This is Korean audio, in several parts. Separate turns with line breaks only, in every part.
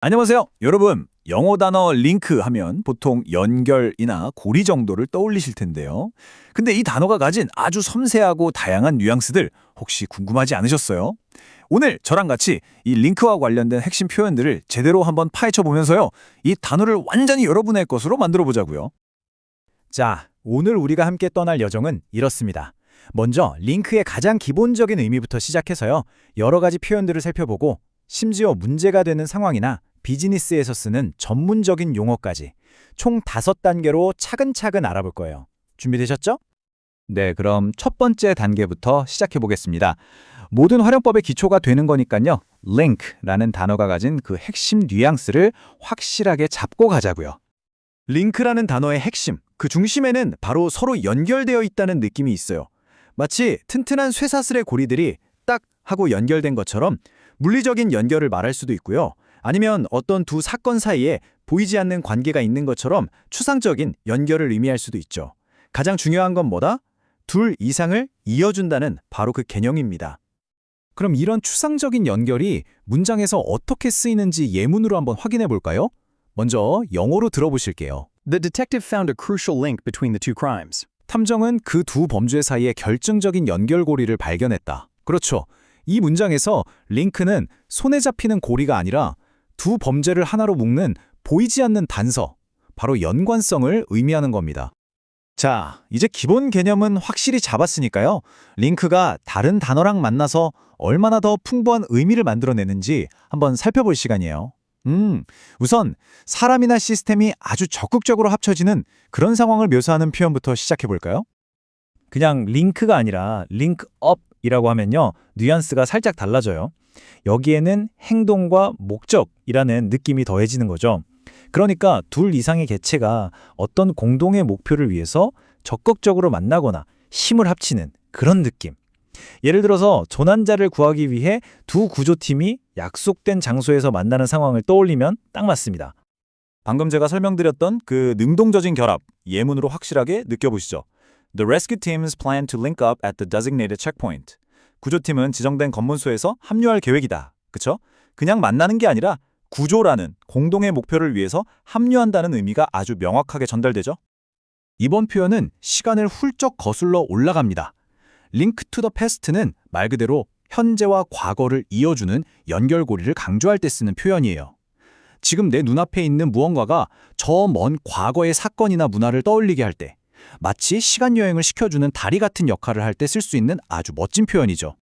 안녕하세요. 여러분, 영어 단어 링크 하면 보통 연결이나 고리 정도를 떠올리실 텐데요. 근데 이 단어가 가진 아주 섬세하고 다양한 뉘앙스들 혹시 궁금하지 않으셨어요? 오늘 저랑 같이 이 링크와 관련된 핵심 표현들을 제대로 한번 파헤쳐 보면서요. 이 단어를 완전히 여러분의 것으로 만들어 보자고요.
자, 오늘 우리가 함께 떠날 여정은 이렇습니다. 먼저 링크의 가장 기본적인 의미부터 시작해서요. 여러 가지 표현들을 살펴보고 심지어 문제가 되는 상황이나 비즈니스에서 쓰는 전문적인 용어까지 총 5단계로 차근차근 알아볼 거예요. 준비되셨죠?
네, 그럼 첫 번째 단계부터 시작해 보겠습니다. 모든 활용법의 기초가 되는 거니까요. link라는 단어가 가진 그 핵심 뉘앙스를 확실하게 잡고 가자고요.
링크라는 단어의 핵심, 그 중심에는 바로 서로 연결되어 있다는 느낌이 있어요. 마치 튼튼한 쇠사슬의 고리들이 딱 하고 연결된 것처럼 물리적인 연결을 말할 수도 있고요. 아니면 어떤 두 사건 사이에 보이지 않는 관계가 있는 것처럼 추상적인 연결을 의미할 수도 있죠. 가장 중요한 건 뭐다? 둘 이상을 이어준다는 바로 그 개념입니다. 그럼 이런 추상적인 연결이 문장에서 어떻게 쓰이는지 예문으로 한번 확인해 볼까요? 먼저 영어로 들어보실게요.
The detective found a crucial link between the two crimes.
탐정은 그 두 범죄 사이의 결정적인 연결고리를 발견했다. 그렇죠. 이 문장에서 링크는 손에 잡히는 고리가 아니라 두 범죄를 하나로 묶는 보이지 않는 단서, 바로 연관성을 의미하는 겁니다.
자, 이제 기본 개념은 확실히 잡았으니까요. 링크가 다른 단어랑 만나서 얼마나 더 풍부한 의미를 만들어내는지 한번 살펴볼 시간이에요. 우선 사람이나 시스템이 아주 적극적으로 합쳐지는 그런 상황을 묘사하는 표현부터 시작해 볼까요?
그냥 링크가 아니라 링크업이라고 하면요. 뉘앙스가 살짝 달라져요. 여기에는 행동과 목적이라는 느낌이 더해지는 거죠. 그러니까 둘 이상의 개체가 어떤 공동의 목표를 위해서 적극적으로 만나거나 힘을 합치는 그런 느낌. 예를 들어서 조난자를 구하기 위해 두 구조팀이 약속된 장소에서 만나는 상황을 떠올리면 딱 맞습니다.
방금 제가 설명드렸던 그 능동적인 결합, 예문으로 확실하게 느껴보시죠. The rescue teams plan to link up at the designated checkpoint. 구조팀은 지정된 검문소에서 합류할 계획이다. 그쵸? 그냥 만나는 게 아니라 구조라는 공동의 목표를 위해서 합류한다는 의미가 아주 명확하게 전달되죠.
이번 표현은 시간을 훌쩍 거슬러 올라갑니다. Link to the past는 말 그대로 현재와 과거를 이어주는 연결고리를 강조할 때 쓰는 표현이에요. 지금 내 눈앞에 있는 무언가가 저 먼 과거의 사건이나 문화를 떠올리게 할 때, 마치 시간여행을 시켜주는 다리 같은 역할을 할 때 쓸 수 있는 아주 멋진 표현이죠.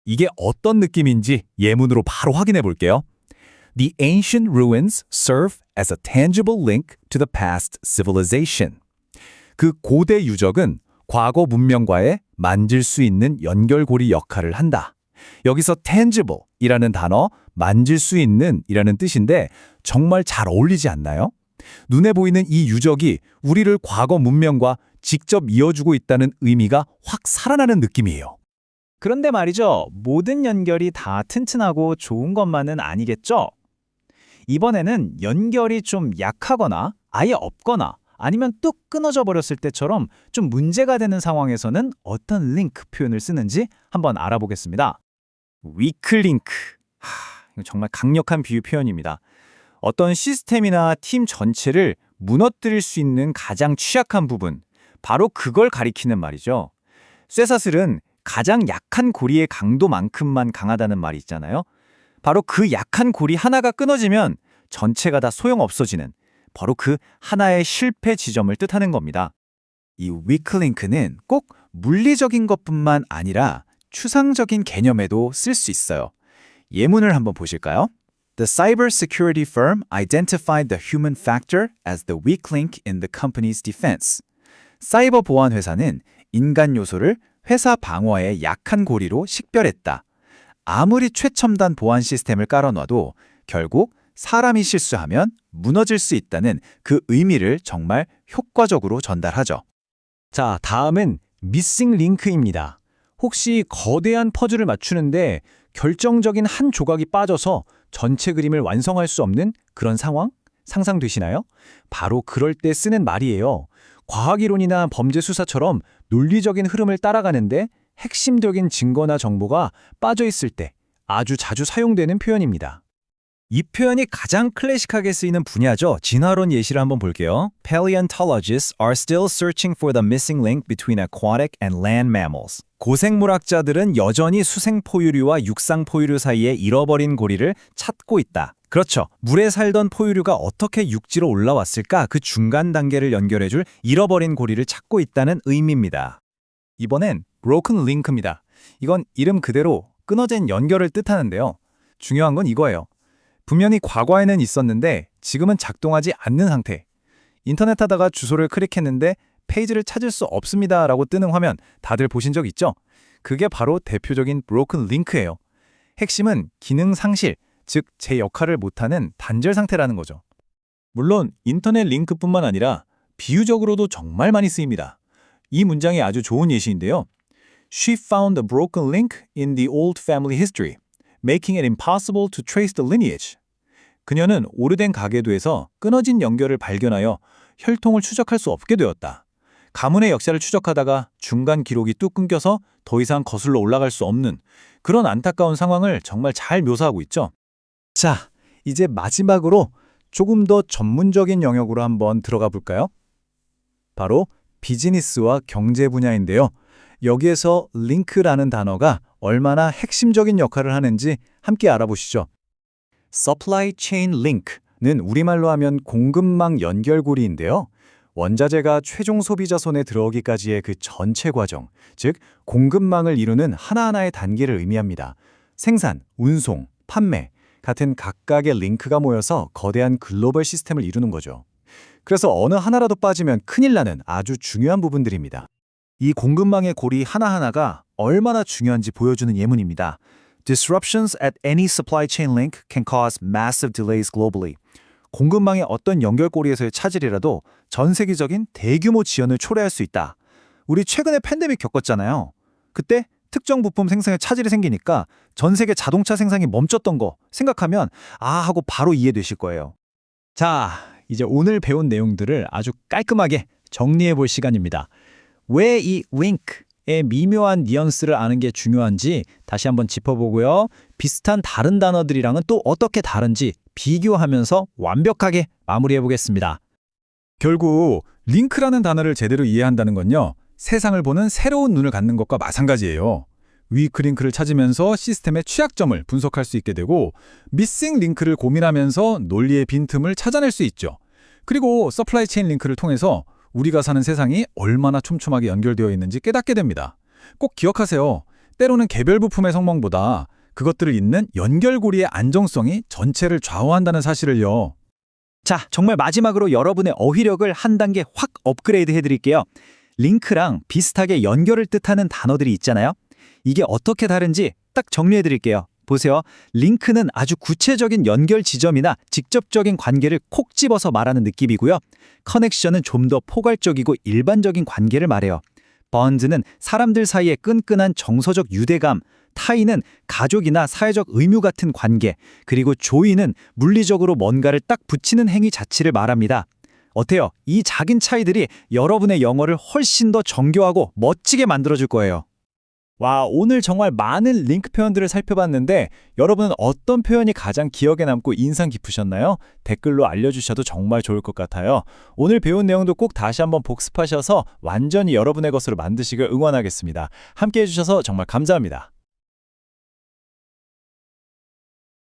이게 어떤 느낌인지 예문으로 바로 확인해 볼게요. The ancient ruins serve as a tangible link to the past civilization. 그 고대 유적은 과거 문명과의 만질 수 있는 연결고리 역할을 한다. 여기서 tangible이라는 단어, 만질 수 있는 이라는 뜻인데 정말 잘 어울리지 않나요? 눈에 보이는 이 유적이 우리를 과거 문명과 직접 이어주고 있다는 의미가 확 살아나는 느낌이에요. 그런데 말이죠. 모든 연결이 다 튼튼하고 좋은 것만은 아니겠죠? 이번에는 연결이 좀 약하거나 아예 없거나 아니면 뚝 끊어져 버렸을 때처럼 좀 문제가 되는 상황에서는 어떤 링크 표현을 쓰는지 한번 알아보겠습니다.
weak link. 이거 정말 강력한 비유 표현입니다. 어떤 시스템이나 팀 전체를 무너뜨릴 수 있는 가장 취약한 부분, 바로 그걸 가리키는 말이죠. 쇠사슬은 가장 약한 고리의 강도만큼만 강하다는 말이 있잖아요. 바로 그 약한 고리 하나가 끊어지면 전체가 다 소용없어지는 바로 그 하나의 실패 지점을 뜻하는 겁니다. 이 weak link는 꼭 물리적인 것뿐만 아니라 추상적인 개념에도 쓸 수 있어요. 예문을 한번 보실까요? The cybersecurity firm identified the human factor as the weak link in the company's defense. 사이버 보안 회사는 인간 요소를 회사 방어의 약한 고리로 식별했다. 아무리 최첨단 보안 시스템을 깔아놔도 결국 사람이 실수하면 무너질 수 있다는 그 의미를 정말 효과적으로 전달하죠.
자, 다음은 미싱 링크입니다. 혹시 거대한 퍼즐을 맞추는데 결정적인 한 조각이 빠져서 전체 그림을 완성할 수 없는 그런 상황? 상상되시나요? 바로 그럴 때 쓰는 말이에요. 과학이론이나 범죄 수사처럼 논리적인 흐름을 따라가는데 핵심적인 증거나 정보가 빠져 있을 때 아주 자주 사용되는 표현입니다.
이 표현이 가장 클래식하게 쓰이는 분야죠. 진화론 예시를 한번 볼게요. Paleontologists are still searching for the missing link between aquatic and land mammals. 고생물학자들은 여전히 수생 포유류와 육상 포유류 사이에 잃어버린 고리를 찾고 있다. 그렇죠. 물에 살던 포유류가 어떻게 육지로 올라왔을까? 그 중간 단계를 연결해줄 잃어버린 고리를 찾고 있다는 의미입니다.
이번엔 broken link입니다. 이건 이름 그대로 끊어진 연결을 뜻하는데요. 중요한 건 이거예요. 분명히 과거에는 있었는데 지금은 작동하지 않는 상태. 인터넷 하다가 주소를 클릭했는데 페이지를 찾을 수 없습니다 라고 뜨는 화면 다들 보신 적 있죠? 그게 바로 대표적인 broken link예요. 핵심은 기능 상실, 즉 제 역할을 못하는 단절 상태라는 거죠.
물론 인터넷 링크뿐만 아니라 비유적으로도 정말 많이 쓰입니다. 이 문장이 아주 좋은 예시인데요. She found a broken link in the old family history, making it impossible to trace the lineage. 그녀는 오래된 가계도에서 끊어진 연결을 발견하여 혈통을 추적할 수 없게 되었다. 가문의 역사를 추적하다가 중간 기록이 뚝 끊겨서 더 이상 거슬러 올라갈 수 없는 그런 안타까운 상황을 정말 잘 묘사하고 있죠.
자, 이제 마지막으로 조금 더 전문적인 영역으로 한번 들어가 볼까요? 바로 비즈니스와 경제 분야인데요. 여기에서 링크라는 단어가 얼마나 핵심적인 역할을 하는지 함께 알아보시죠. Supply Chain Link는 우리말로 하면 공급망 연결고리인데요. 원자재가 최종 소비자 손에 들어오기까지의 그 전체 과정, 즉 공급망을 이루는 하나하나의 단계를 의미합니다. 생산, 운송, 판매 같은 각각의 링크가 모여서 거대한 글로벌 시스템을 이루는 거죠. 그래서 어느 하나라도 빠지면 큰일 나는 아주 중요한 부분들입니다. 이 공급망의 고리 하나하나가 얼마나 중요한지 보여주는 예문입니다. Disruptions at any supply chain link can cause massive delays globally. 공급망의 어떤 연결고리에서의 차질이라도 전 세계적인 대규모 지연을 초래할 수 있다. 우리 최근에 팬데믹 겪었잖아요. 그때 특정 부품 생산에 차질이 생기니까 전 세계 자동차 생산이 멈췄던 거 생각하면 하고 바로 이해되실 거예요. 자, 이제 오늘 배운 내용들을 아주 깔끔하게 정리해 볼 시간입니다. 왜 이 link의 미묘한 뉘앙스를 아는 게 중요한지 다시 한번 짚어보고요. 비슷한 다른 단어들이랑은 또 어떻게 다른지 비교하면서 완벽하게 마무리해 보겠습니다. 결국 링크라는 단어를 제대로 이해한다는 건요. 세상을 보는 새로운 눈을 갖는 것과 마찬가지예요. 위크 링크를 찾으면서 시스템의 취약점을 분석할 수 있게 되고 미싱 링크를 고민하면서 논리의 빈틈을 찾아낼 수 있죠. 그리고 서플라이 체인 링크를 통해서 우리가 사는 세상이 얼마나 촘촘하게 연결되어 있는지 깨닫게 됩니다. 꼭 기억하세요. 때로는 개별 부품의 성공보다 그것들을 잇는 연결고리의 안정성이 전체를 좌우한다는 사실을요.
자, 정말 마지막으로 여러분의 어휘력을 한 단계 확 업그레이드 해드릴게요. 링크랑 비슷하게 연결을 뜻하는 단어들이 있잖아요. 이게 어떻게 다른지 딱 정리해드릴게요. 보세요. 링크는 아주 구체적인 연결 지점이나 직접적인 관계를 콕 집어서 말하는 느낌이고요. 커넥션은 좀 더 포괄적이고 일반적인 관계를 말해요. 번드는 사람들 사이의 끈끈한 정서적 유대감, 타인은 가족이나 사회적 의무 같은 관계, 그리고 조인은 물리적으로 뭔가를 딱 붙이는 행위 자체를 말합니다. 어때요? 이 작은 차이들이 여러분의 영어를 훨씬 더 정교하고 멋지게 만들어줄 거예요. 와, 오늘 정말 많은 링크 표현들을 살펴봤는데 여러분은 어떤 표현이 가장 기억에 남고 인상 깊으셨나요? 댓글로 알려주셔도 정말 좋을 것 같아요. 오늘 배운 내용도 꼭 다시 한번 복습하셔서 완전히 여러분의 것으로 만드시길 응원하겠습니다. 함께 해주셔서 정말 감사합니다.